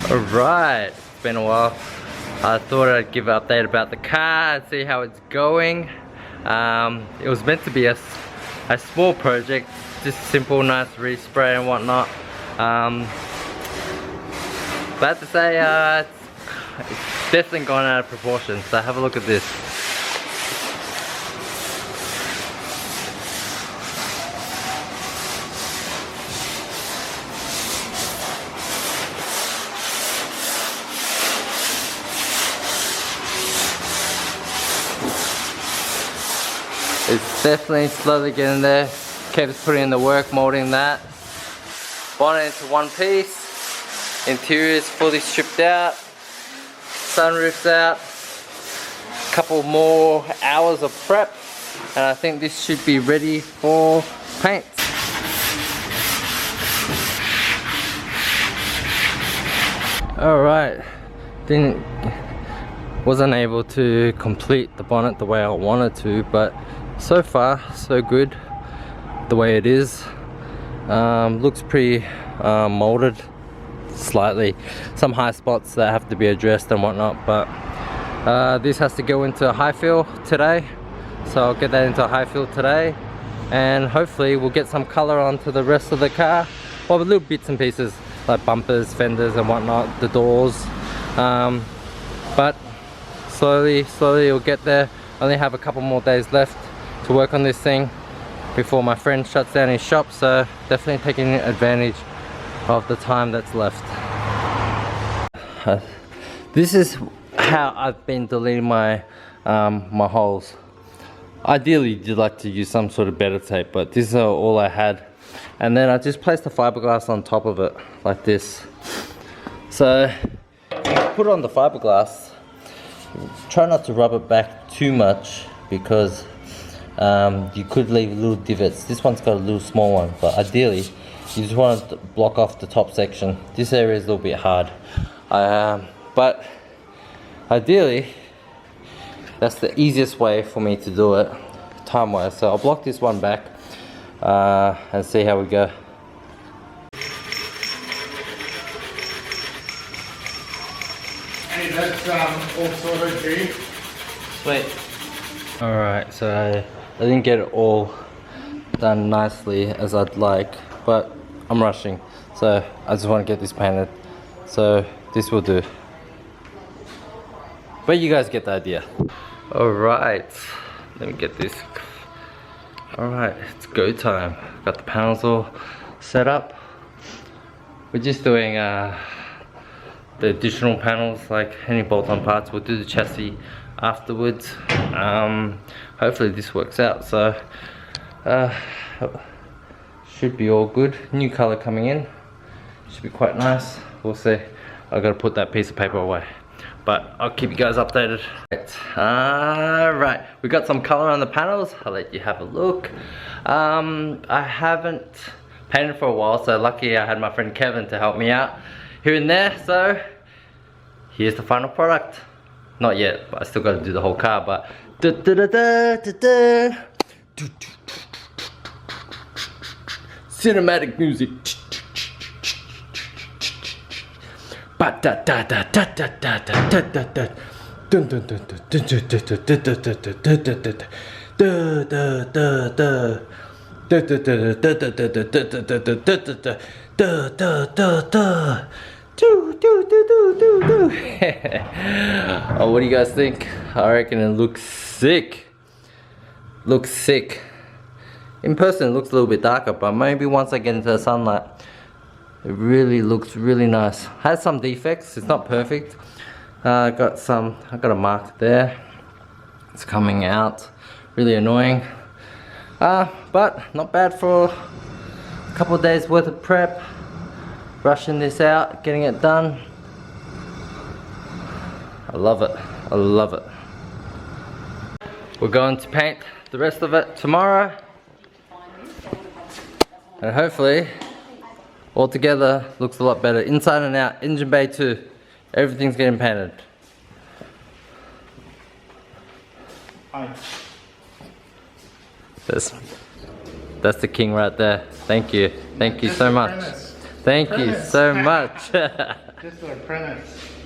Alright, it's been a while. I thought I'd give an update about the car and see how it's going. It was meant to be a small project, just simple, nice respray and whatnot. But I have to say, it's definitely gone out of proportion, so have a look at this. It's definitely slowly getting there. Kev's putting in the work, molding that. Bonnet into one piece. Interior is fully stripped out. Sunroof's out. A couple more hours of prep. And I think this should be ready for paint. Alright. Wasn't able to complete the bonnet the way I wanted to, but so far so good the way it is. Looks pretty molded slightly, some high spots that have to be addressed and whatnot, but this has to go into a high fill today, so I'll get that into a high fill today, and hopefully we'll get some color onto the rest of the car, well, with little bits and pieces like bumpers, fenders and whatnot, the doors, but slowly we'll get there. I only have a couple more days left to work on this thing before my friend shuts down his shop, so definitely taking advantage of the time that's left. This is how I've been deleting my my holes. Ideally you'd like to use some sort of better tape, but this is all I had, and then I just placed the fiberglass on top of it like this. So put on the fiberglass, try not to rub it back too much, because you could leave little divots. This one's got a little small one, but ideally you just want to block off the top section. This area is a little bit hard, but ideally that's the easiest way for me to do it time wise. So I'll block this one back and see how we go. Hey, that's all sorted, G. Sweet. Alright, so I didn't get it all done nicely as I'd like, but I'm rushing, so I just want to get this painted, so this will do. But you guys get the idea. Alright, let me get this. Alright, it's go time. Got the panels all set up. We're just doing the additional panels, like any bolt-on parts. We'll do the chassis afterwards. Hopefully this works out, so should be all good. New color coming in, should be quite nice. We'll see. I've got to put that piece of paper away, but I'll keep you guys updated. Alright, we got some color on the panels. I'll let you have a look. I haven't painted for a while, so lucky I had my friend Kevin to help me out here and there. So here's the final product. Not yet, but I still got to do the whole car. But cinematic music. Oh, what do you guys think? I reckon it looks sick. Looks sick. In person it looks a little bit darker, but maybe once I get into the sunlight it really looks really nice. Has some defects, it's not perfect. I got a mark there. It's coming out. Really annoying. But not bad for a couple of days worth of prep. Rushing this out, getting it done. I love it. I love it. We're going to paint the rest of it tomorrow. And hopefully all together looks a lot better. Inside and out, engine bay too. Everything's getting painted. That's the king right there. Thank you. Thank you so much. Thank you so much. Just an apprentice.